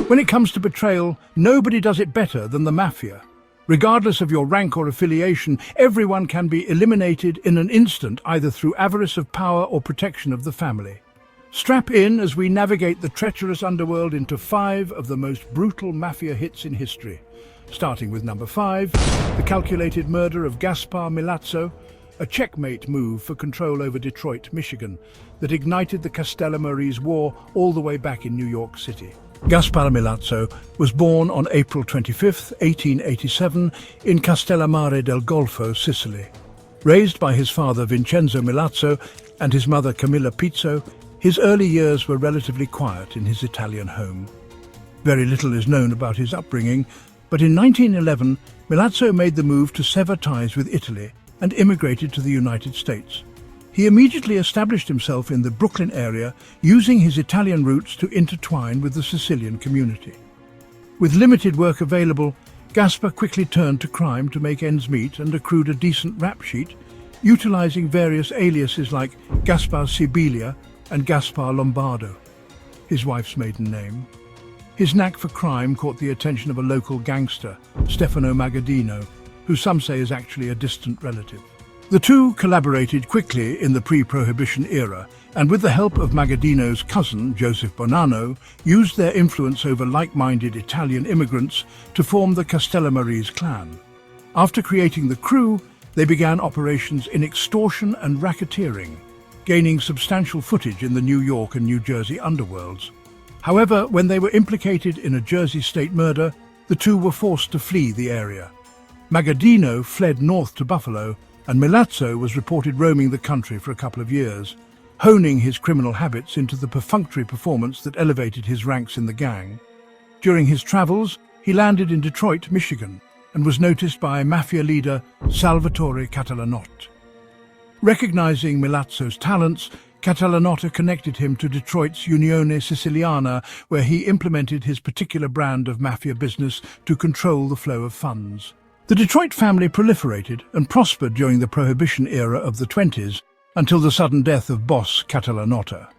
When it comes to betrayal, nobody does it better than the Mafia. Regardless of your rank or affiliation, everyone can be eliminated in an instant, either through avarice of power or protection of the family. Strap in as we navigate the treacherous underworld into 5 of the most brutal Mafia hits in history. Starting with number 5, the calculated murder of Gaspar Milazzo, a checkmate move for control over Detroit, Michigan, that ignited the Castellamarese War all the way back in New York City. Gaspar Milazzo was born on April 25, 1887, in Castellammare del Golfo, Sicily. Raised by his father Vincenzo Milazzo and his mother Camilla Pizzo, his early years were relatively quiet in his Italian home. Very little is known about his upbringing, but in 1911, Milazzo made the move to sever ties with Italy and immigrated to the United States. He immediately established himself in the Brooklyn area, using his Italian roots to intertwine with the Sicilian community. With limited work available, Gaspar quickly turned to crime to make ends meet and accrued a decent rap sheet, utilizing various aliases like Gaspar Sibilia and Gaspar Lombardo, his wife's maiden name. His knack for crime caught the attention of a local gangster, Stefano Magaddino, who some say is actually a distant relative. The two collaborated quickly in the pre-Prohibition era, and with the help of Magaddino's cousin, Joseph Bonanno, used their influence over like-minded Italian immigrants to form the Castellamarese clan. After creating the crew, they began operations in extortion and racketeering, gaining substantial footage in the New York and New Jersey underworlds. However, when they were implicated in a Jersey state murder, the two were forced to flee the area. Magaddino fled north to Buffalo, and Milazzo was reported roaming the country for a couple of years, honing his criminal habits into the perfunctory performance that elevated his ranks in the gang. During his travels, he landed in Detroit, Michigan, and was noticed by Mafia leader Salvatore Catalanotte. Recognizing Milazzo's talents, Catalanotte connected him to Detroit's Unione Siciliana, where he implemented his particular brand of Mafia business to control the flow of funds. The Detroit family proliferated and prospered during the Prohibition era of the 20s until the sudden death of boss Catalanotte.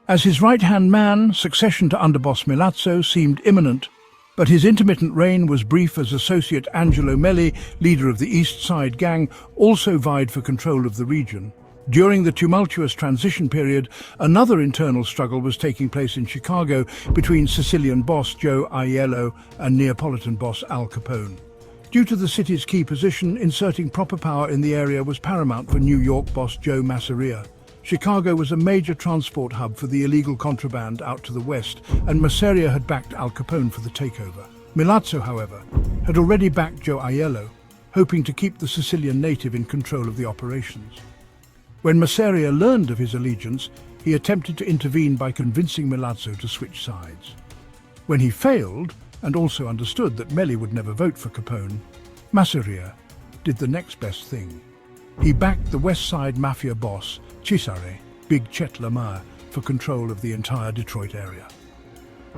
As his right-hand man, succession to underboss Milazzo seemed imminent, but his intermittent reign was brief as associate Angelo Melli, leader of the East Side Gang, also vied for control of the region. During the tumultuous transition period, another internal struggle was taking place in Chicago between Sicilian boss Joe Aiello and Neapolitan boss Al Capone. Due to the city's key position, inserting proper power in the area was paramount for New York boss Joe Masseria. Chicago was a major transport hub for the illegal contraband out to the west, and Masseria had backed Al Capone for the takeover. Milazzo, however, had already backed Joe Aiello, hoping to keep the Sicilian native in control of the operations. When Masseria learned of his allegiance, he attempted to intervene by convincing Milazzo to switch sides. When he failed, and also understood that Melli would never vote for Capone, Masseria did the next best thing. He backed the West Side Mafia boss, Cesare, Big Chet Lamar, for control of the entire Detroit area.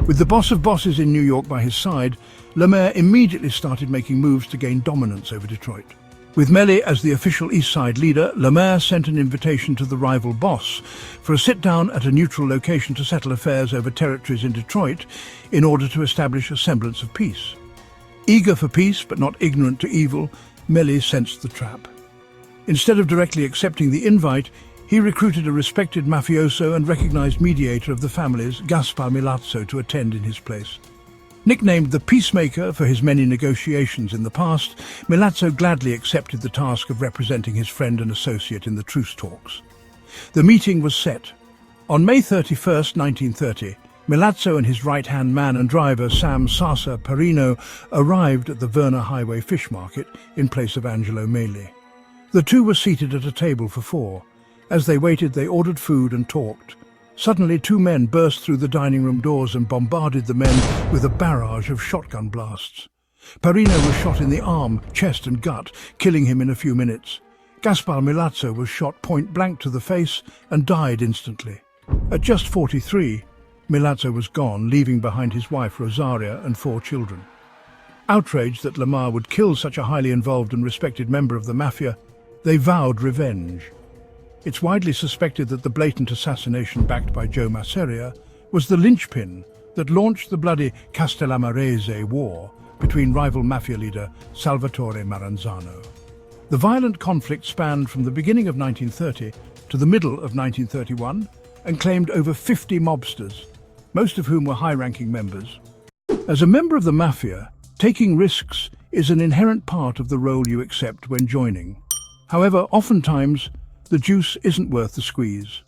With the boss of bosses in New York by his side, Lamar immediately started making moves to gain dominance over Detroit. With Melli as the official East Side leader, Lamar sent an invitation to the rival boss for a sit-down at a neutral location to settle affairs over territories in Detroit in order to establish a semblance of peace. Eager for peace but not ignorant to evil, Melli sensed the trap. Instead of directly accepting the invite, he recruited a respected mafioso and recognized mediator of the families, Gaspar Milazzo, to attend in his place. Nicknamed the Peacemaker for his many negotiations in the past, Milazzo gladly accepted the task of representing his friend and associate in the truce talks. The meeting was set. On May 31, 1930, Milazzo and his right-hand man and driver, Sam Sasa Perino, arrived at the Verna Highway Fish Market in place of Angelo Meli. The two were seated at a table for 4. As they waited, they ordered food and talked. Suddenly, 2 men burst through the dining room doors and bombarded the men with a barrage of shotgun blasts. Perino was shot in the arm, chest and gut, killing him in a few minutes. Gaspar Milazzo was shot point-blank to the face and died instantly. At just 43, Milazzo was gone, leaving behind his wife Rosaria and 4 children. Outraged that Lamar would kill such a highly involved and respected member of the Mafia, they vowed revenge. It's widely suspected that the blatant assassination backed by Joe Masseria was the linchpin that launched the bloody Castellamarese War between rival mafia leader Salvatore Maranzano. The violent conflict spanned from the beginning of 1930 to the middle of 1931 and claimed over 50 mobsters, most of whom were high-ranking members. As a member of the Mafia, taking risks is an inherent part of the role you accept when joining. However, oftentimes, the juice isn't worth the squeeze.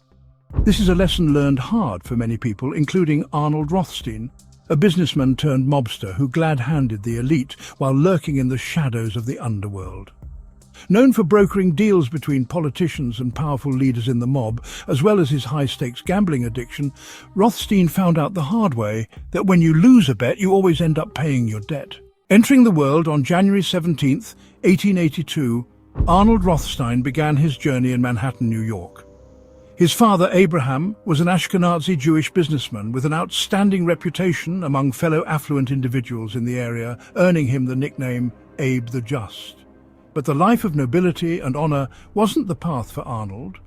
This is a lesson learned hard for many people, including Arnold Rothstein, a businessman turned mobster who glad-handed the elite while lurking in the shadows of the underworld. Known for brokering deals between politicians and powerful leaders in the mob, as well as his high-stakes gambling addiction, Rothstein found out the hard way that when you lose a bet, you always end up paying your debt. Entering the world on January 17, 1882, Arnold Rothstein began his journey in Manhattan, New York. His father, Abraham, was an Ashkenazi Jewish businessman with an outstanding reputation among fellow affluent individuals in the area, earning him the nickname Abe the Just. But the life of nobility and honor wasn't the path for Arnold.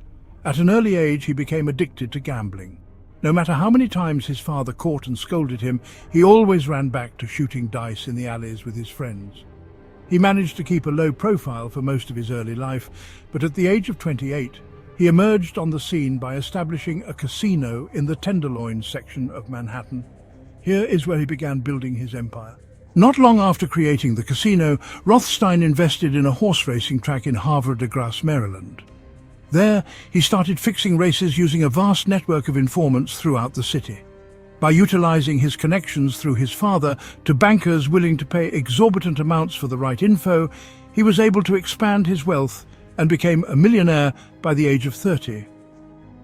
At an early age, he became addicted to gambling. No matter how many times his father caught and scolded him, he always ran back to shooting dice in the alleys with his friends. He managed to keep a low profile for most of his early life, but at the age of 28, he emerged on the scene by establishing a casino in the Tenderloin section of Manhattan. Here is where he began building his empire. Not long after creating the casino, Rothstein invested in a horse racing track in Havre de Grace, Maryland. There, he started fixing races using a vast network of informants throughout the city. By utilizing his connections through his father to bankers willing to pay exorbitant amounts for the right info, he was able to expand his wealth and became a millionaire by the age of 30.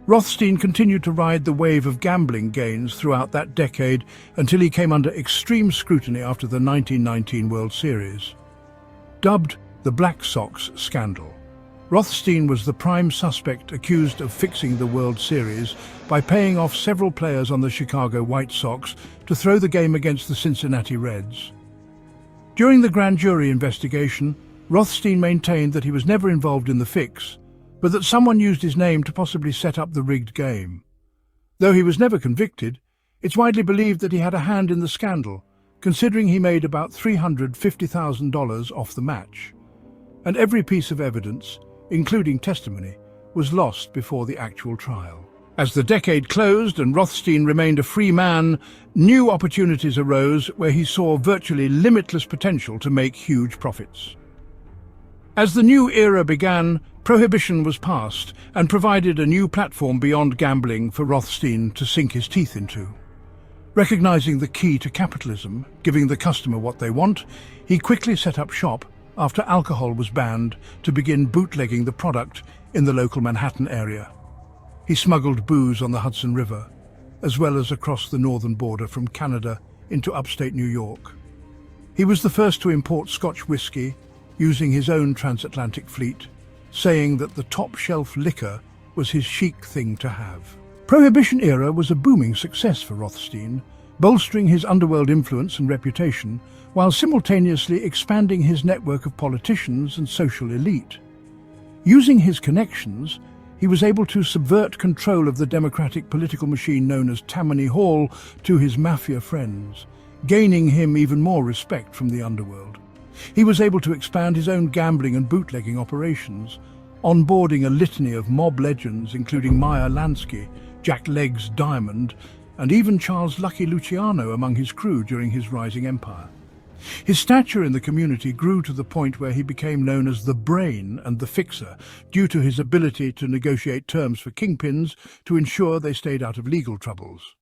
Rothstein continued to ride the wave of gambling gains throughout that decade until he came under extreme scrutiny after the 1919 World Series. Dubbed the Black Sox scandal, Rothstein was the prime suspect accused of fixing the World Series by paying off several players on the Chicago White Sox to throw the game against the Cincinnati Reds. During the grand jury investigation, Rothstein maintained that he was never involved in the fix, but that someone used his name to possibly set up the rigged game. Though he was never convicted, it's widely believed that he had a hand in the scandal, considering he made about $350,000 off the match. And every piece of evidence, including testimony, was lost before the actual trial. As the decade closed and Rothstein remained a free man, new opportunities arose where he saw virtually limitless potential to make huge profits. As the new era began, prohibition was passed and provided a new platform beyond gambling for Rothstein to sink his teeth into. Recognizing the key to capitalism, giving the customer what they want, he quickly set up shop after alcohol was banned to begin bootlegging the product in the local Manhattan area. He smuggled booze on the Hudson River, as well as across the northern border from Canada into upstate New York. He was the first to import Scotch whiskey, using his own transatlantic fleet, saying that the top-shelf liquor was his chic thing to have. Prohibition era was a booming success for Rothstein, bolstering his underworld influence and reputation, while simultaneously expanding his network of politicians and social elite. Using his connections, he was able to subvert control of the democratic political machine known as Tammany Hall to his mafia friends, gaining him even more respect from the underworld. He was able to expand his own gambling and bootlegging operations, onboarding a litany of mob legends including Meyer Lansky, Jack Legs Diamond, and even Charles Lucky Luciano among his crew during his rising empire. His stature in the community grew to the point where he became known as the Brain and the Fixer, due to his ability to negotiate terms for kingpins to ensure they stayed out of legal troubles.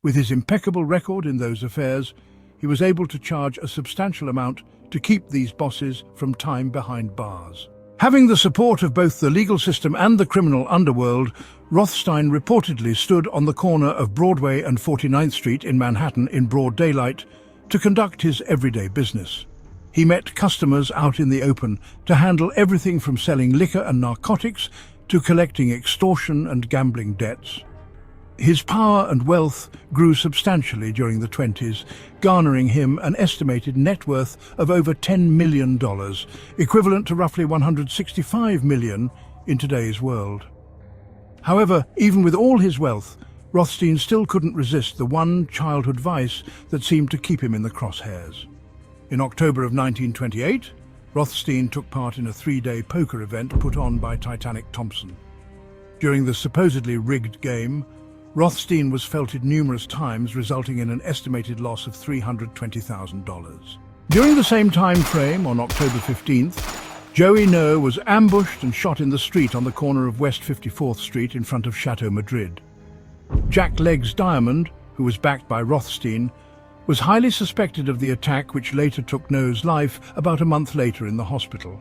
With his impeccable record in those affairs, he was able to charge a substantial amount to keep these bosses from time behind bars. Having the support of both the legal system and the criminal underworld, Rothstein reportedly stood on the corner of Broadway and 49th Street in Manhattan in broad daylight to conduct his everyday business. He met customers out in the open to handle everything from selling liquor and narcotics to collecting extortion and gambling debts. His power and wealth grew substantially during the 20s, garnering him an estimated net worth of over $10 million, equivalent to roughly $165 million in today's world. However, even with all his wealth, Rothstein still couldn't resist the one childhood vice that seemed to keep him in the crosshairs. In October of 1928, Rothstein took part in a 3-day poker event put on by Titanic Thompson. During the supposedly rigged game, Rothstein was felted numerous times, resulting in an estimated loss of $320,000. During the same time frame, on October 15th, Joey Noe was ambushed and shot in the street on the corner of West 54th Street in front of Chateau Madrid. Jack Legs Diamond, who was backed by Rothstein, was highly suspected of the attack, which later took Noe's life about a month later in the hospital.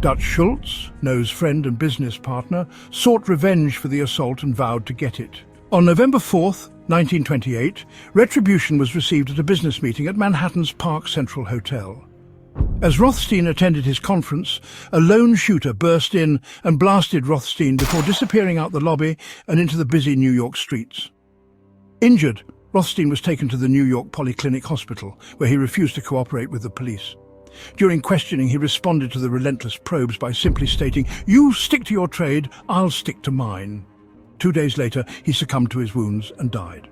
Dutch Schultz, Noe's friend and business partner, sought revenge for the assault and vowed to get it. On November 4th, 1928, retribution was received at a business meeting at Manhattan's Park Central Hotel. As Rothstein attended his conference, a lone shooter burst in and blasted Rothstein before disappearing out the lobby and into the busy New York streets. Injured, Rothstein was taken to the New York Polyclinic Hospital, where he refused to cooperate with the police. During questioning, he responded to the relentless probes by simply stating, "You stick to your trade, I'll stick to mine." 2 days later, he succumbed to his wounds and died.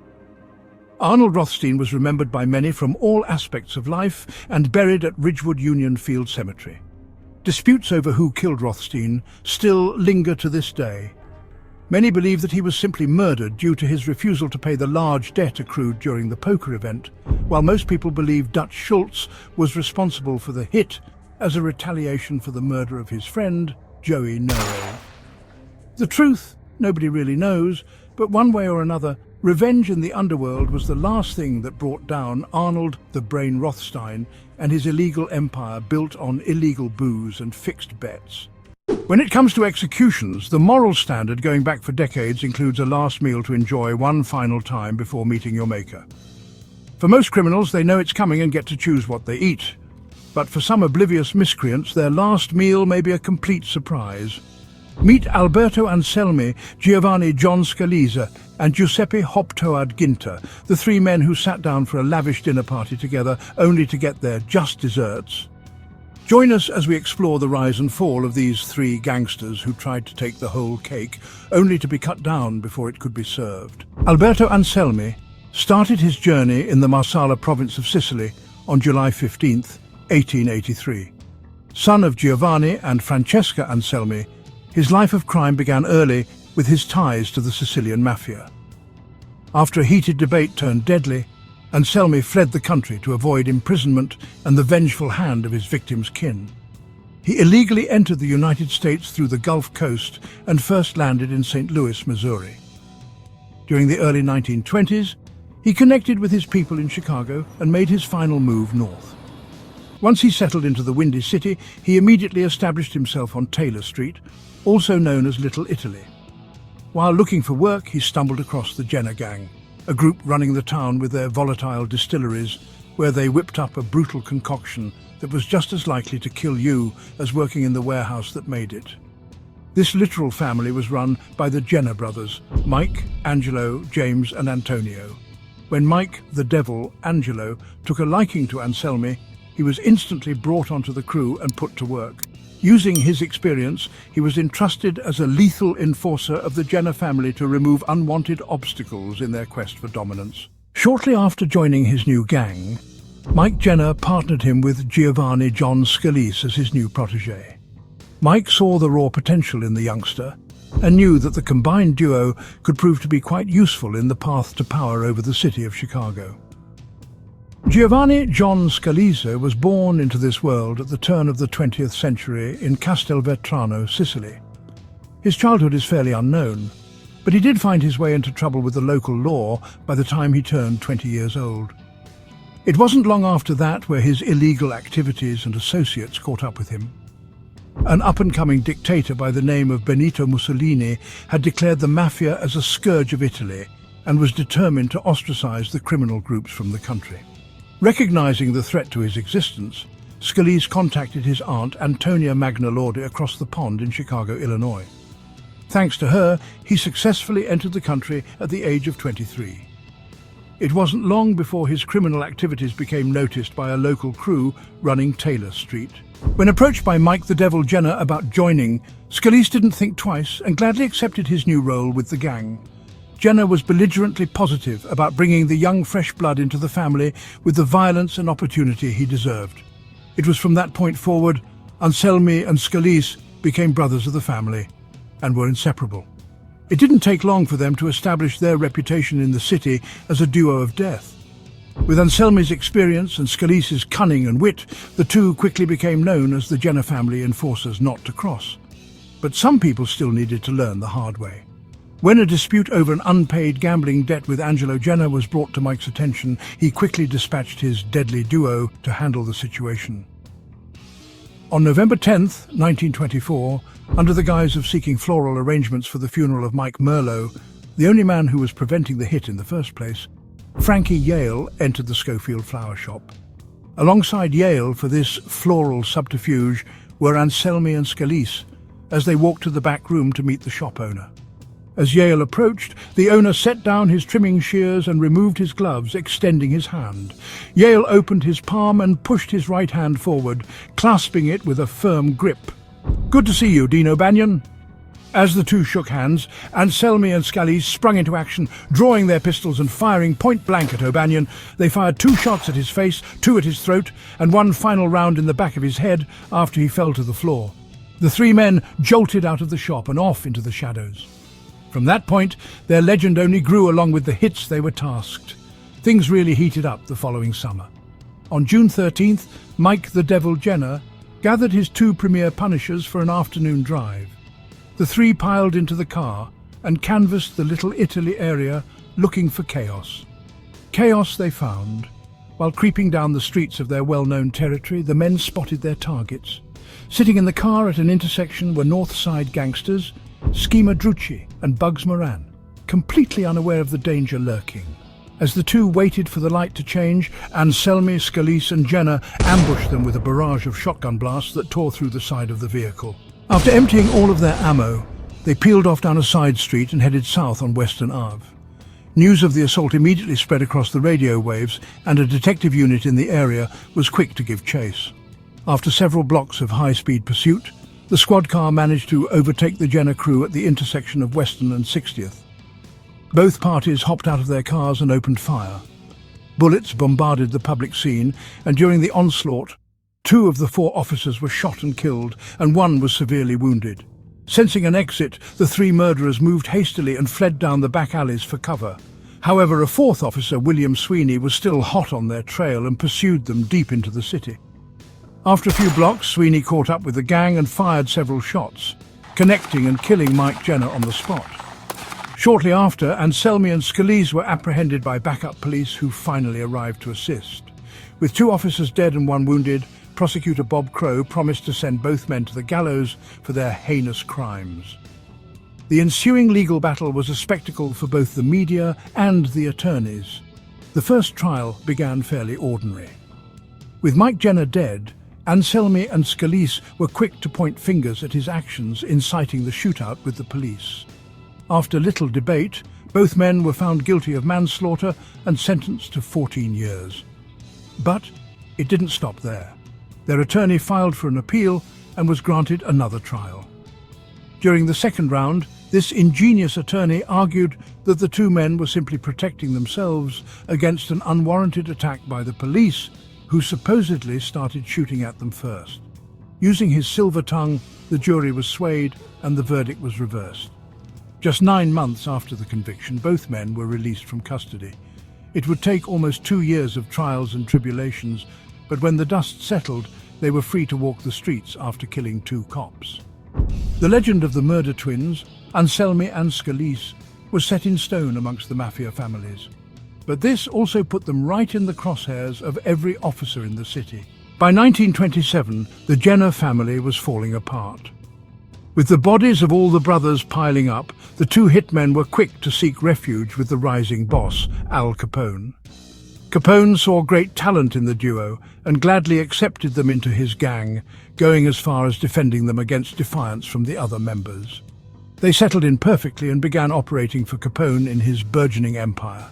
Arnold Rothstein was remembered by many from all aspects of life and buried at Ridgewood Union Field Cemetery. Disputes over who killed Rothstein still linger to this day. Many believe that he was simply murdered due to his refusal to pay the large debt accrued during the poker event, while most people believe Dutch Schultz was responsible for the hit as a retaliation for the murder of his friend, Joey Noe. The truth, nobody really knows, but one way or another, revenge in the underworld was the last thing that brought down Arnold the Brain Rothstein and his illegal empire built on illegal booze and fixed bets. When it comes to executions, the moral standard going back for decades includes a last meal to enjoy one final time before meeting your maker. For most criminals, they know it's coming and get to choose what they eat. But for some oblivious miscreants, their last meal may be a complete surprise. Meet Alberto Anselmi, Giovanni John Scalise, and Giuseppe Hoptoad Ginter, the 3 men who sat down for a lavish dinner party together only to get their just desserts. Join us as we explore the rise and fall of these 3 gangsters who tried to take the whole cake, only to be cut down before it could be served. Alberto Anselmi started his journey in the Marsala province of Sicily on July 15, 1883. Son of Giovanni and Francesca Anselmi, his life of crime began early with his ties to the Sicilian Mafia. After a heated debate turned deadly, Anselmi fled the country to avoid imprisonment and the vengeful hand of his victim's kin. He illegally entered the United States through the Gulf Coast and first landed in St. Louis, Missouri. During the early 1920s, he connected with his people in Chicago and made his final move north. Once he settled into the Windy City, he immediately established himself on Taylor Street, also known as Little Italy. While looking for work, he stumbled across the Jenner Gang, a group running the town with their volatile distilleries, where they whipped up a brutal concoction that was just as likely to kill you as working in the warehouse that made it. This literal family was run by the Jenner brothers, Mike, Angelo, James and Antonio. When Mike, the Devil, Angelo, took a liking to Anselmi, he was instantly brought onto the crew and put to work. Using his experience, he was entrusted as a lethal enforcer of the Jenner family to remove unwanted obstacles in their quest for dominance. Shortly after joining his new gang, Mike Jenner partnered him with Giovanni John Scalise as his new protégé. Mike saw the raw potential in the youngster and knew that the combined duo could prove to be quite useful in the path to power over the city of Chicago. Giovanni John Scalise was born into this world at the turn of the 20th century in Castelvetrano, Sicily. His childhood is fairly unknown, but he did find his way into trouble with the local law by the time he turned 20 years old. It wasn't long after that where his illegal activities and associates caught up with him. An up-and-coming dictator by the name of Benito Mussolini had declared the Mafia as a scourge of Italy and was determined to ostracize the criminal groups from the country. Recognizing the threat to his existence, Scalise contacted his aunt Antonia Magna Lordi across the pond in Chicago, Illinois. Thanks to her, he successfully entered the country at the age of 23. It wasn't long before his criminal activities became noticed by a local crew running Taylor Street. When approached by Mike the Devil Jenner about joining, Scalise didn't think twice and gladly accepted his new role with the gang. Jenna was belligerently positive about bringing the young fresh blood into the family with the violence and opportunity he deserved. It was from that point forward, Anselmi and Scalise became brothers of the family and were inseparable. It didn't take long for them to establish their reputation in the city as a duo of death. With Anselmi's experience and Scalise's cunning and wit, the two quickly became known as the Jenna family enforcers not to cross. But some people still needed to learn the hard way. When a dispute over an unpaid gambling debt with Angelo Jenna was brought to Mike's attention, he quickly dispatched his deadly duo to handle the situation. On November 10th, 1924, under the guise of seeking floral arrangements for the funeral of Mike Merlo, the only man who was preventing the hit in the first place, Frankie Yale entered the Schofield flower shop. Alongside Yale for this floral subterfuge were Anselmi and Scalise, as they walked to the back room to meet the shop owner. As Yale approached, the owner set down his trimming shears and removed his gloves, extending his hand. Yale opened his palm and pushed his right hand forward, clasping it with a firm grip. "Good to see you, Dino Banyan." As the two shook hands, Anselmi and Scalise sprung into action, drawing their pistols and firing point-blank at O'Banion. They fired 2 shots at his face, 2 at his throat, and 1 final round in the back of his head after he fell to the floor. The 3 men jolted out of the shop and off into the shadows. From that point, their legend only grew along with the hits they were tasked. Things really heated up the following summer. On June 13th, Mike the Devil Jenner gathered his 2 premier punishers for an afternoon drive. The 3 piled into the car and canvassed the Little Italy area looking for chaos. Chaos they found. While creeping down the streets of their well-known territory, the men spotted their targets. Sitting in the car at an intersection were North Side gangsters, Schema Drucci and Bugs Moran, completely unaware of the danger lurking. As the two waited for the light to change, Anselmi, Scalise and Jenna ambushed them with a barrage of shotgun blasts that tore through the side of the vehicle. After emptying all of their ammo, they peeled off down a side street and headed south on Western Ave. News of the assault immediately spread across the radio waves, and a detective unit in the area was quick to give chase. After several blocks of high-speed pursuit, the squad car managed to overtake the Jenna crew at the intersection of Western and 60th. Both parties hopped out of their cars and opened fire. Bullets bombarded the public scene, and during the onslaught, 2 of the 4 officers were shot and killed, and 1 was severely wounded. Sensing an exit, the 3 murderers moved hastily and fled down the back alleys for cover. However, a 4th officer, William Sweeney, was still hot on their trail and pursued them deep into the city. After a few blocks, Sweeney caught up with the gang and fired several shots, connecting and killing Mike Jenner on the spot. Shortly after, Anselmi and Scalise were apprehended by backup police who finally arrived to assist. With 2 officers dead and 1 wounded, prosecutor Bob Crow promised to send both men to the gallows for their heinous crimes. The ensuing legal battle was a spectacle for both the media and the attorneys. The first trial began fairly ordinary. With Mike Jenner dead, Anselmi and Scalise were quick to point fingers at his actions inciting the shootout with the police. After little debate, both men were found guilty of manslaughter and sentenced to 14 years. But it didn't stop there. Their attorney filed for an appeal and was granted another trial. During the second round, this ingenious attorney argued that the 2 men were simply protecting themselves against an unwarranted attack by the police, who supposedly started shooting at them first. Using his silver tongue, the jury was swayed and the verdict was reversed. Just 9 months after the conviction, both men were released from custody. It would take almost 2 years of trials and tribulations, but when the dust settled, they were free to walk the streets after killing 2 cops. The legend of the murder twins, Anselmi and Scalise, was set in stone amongst the Mafia families. But this also put them right in the crosshairs of every officer in the city. By 1927, the Jenner family was falling apart. With the bodies of all the brothers piling up, the 2 hitmen were quick to seek refuge with the rising boss, Al Capone. Capone saw great talent in the duo and gladly accepted them into his gang, going as far as defending them against defiance from the other members. They settled in perfectly and began operating for Capone in his burgeoning empire.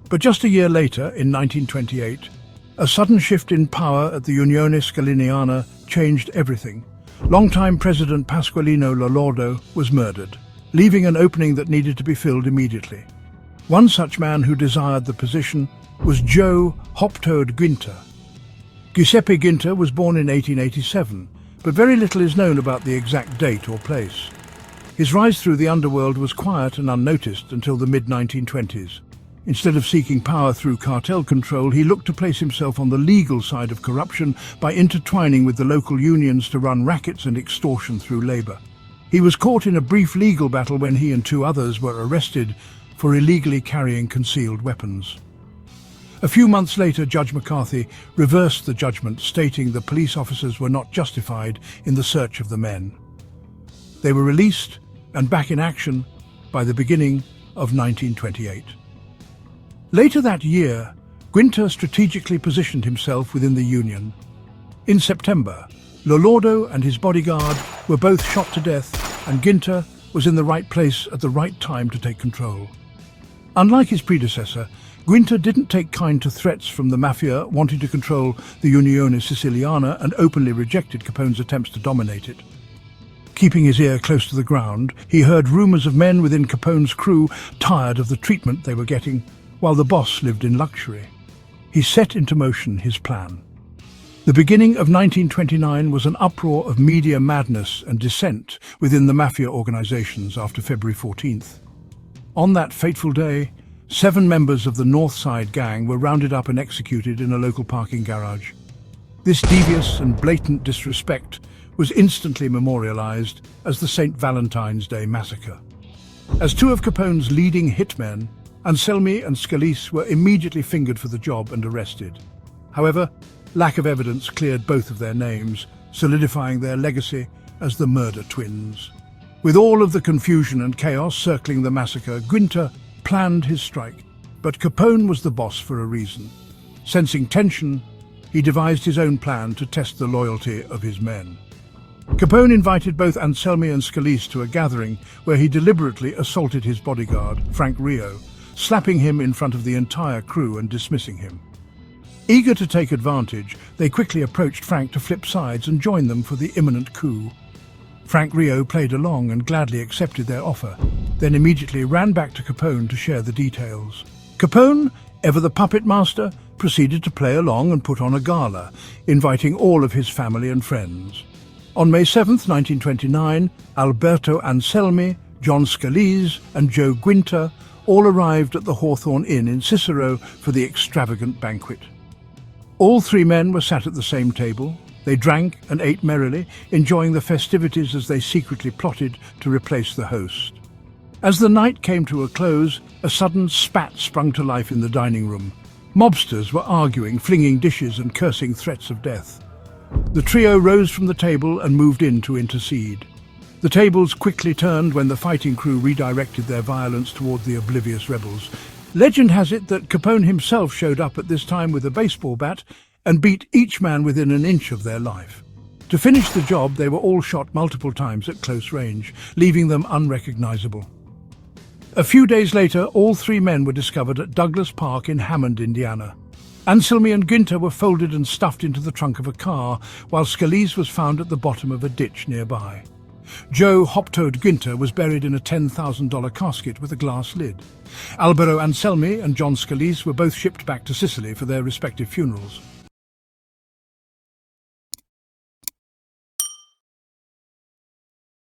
But just a year later, in 1928, a sudden shift in power at the Unione Scaliniana changed everything. Longtime President Pasqualino Lolordo was murdered. leaving an opening that needed to be filled immediately. One such man who desired the position was Joe "Hop-Toad" Guinter. Giuseppe Guinter was born in 1887, but very little is known about the exact date or place. His rise through the underworld was quiet and unnoticed until the mid-1920s. Instead of seeking power through cartel control, he looked to place himself on the legal side of corruption by intertwining with the local unions to run rackets and extortion through labor. He was caught in a brief legal battle when he and two others were arrested for illegally carrying concealed weapons. A few months later, Judge McCarthy reversed the judgment, stating the police officers were not justified in the search of the men. They were released and back in action by the beginning of 1928. Later that year, Guinter strategically positioned himself within the Union. In September, Lolordo and his bodyguard were both shot to death, and Guinter was in the right place at the right time to take control. Unlike his predecessor, Guinter didn't take kind to threats from the Mafia wanting to control the Unione Siciliana and openly rejected Capone's attempts to dominate it. Keeping his ear close to the ground, he heard rumors of men within Capone's crew tired of the treatment they were getting, while the boss lived in luxury. He set into motion his plan. The beginning of 1929 was an uproar of media madness and dissent within the Mafia organizations after February 14th. On that fateful day, 7 members of the North Side gang were rounded up and executed in a local parking garage. This devious and blatant disrespect was instantly memorialized as the St. Valentine's Day Massacre. As 2 of Capone's leading hitmen, Anselmi and Scalise, were immediately fingered for the job and arrested. However, lack of evidence cleared both of their names, solidifying their legacy as the Murder Twins. With all of the confusion and chaos circling the massacre, Guinter planned his strike, but Capone was the boss for a reason. Sensing tension, he devised his own plan to test the loyalty of his men. Capone invited both Anselmi and Scalise to a gathering where he deliberately assaulted his bodyguard, Frank Rio, slapping him in front of the entire crew and dismissing him. Eager to take advantage, they quickly approached Frank to flip sides and join them for the imminent coup. Frank Rio played along and gladly accepted their offer, then immediately ran back to Capone to share the details. Capone, ever the puppet master, proceeded to play along and put on a gala, inviting all of his family and friends. On May 7th, 1929, Alberto Anselmi, John Scalise and Joe Guinter all arrived at the Hawthorne Inn in Cicero for the extravagant banquet. All 3 men were sat at the same table. They drank and ate merrily, enjoying the festivities as they secretly plotted to replace the host. As the night came to a close, a sudden spat sprung to life in the dining room. Mobsters were arguing, flinging dishes and cursing threats of death. The trio rose from the table and moved in to intercede. The tables quickly turned when the fighting crew redirected their violence toward the oblivious rebels. Legend has it that Capone himself showed up at this time with a baseball bat and beat each man within an inch of their life. To finish the job, they were all shot multiple times at close range, leaving them unrecognizable. A few days later, all 3 men were discovered at Douglas Park in Hammond, Indiana. Anselmi and Guinter were folded and stuffed into the trunk of a car, while Scalise was found at the bottom of a ditch nearby. Joe "Hop-Toad" Guinter was buried in a $10,000 casket with a glass lid. Alberto Anselmi and John Scalise were both shipped back to Sicily for their respective funerals.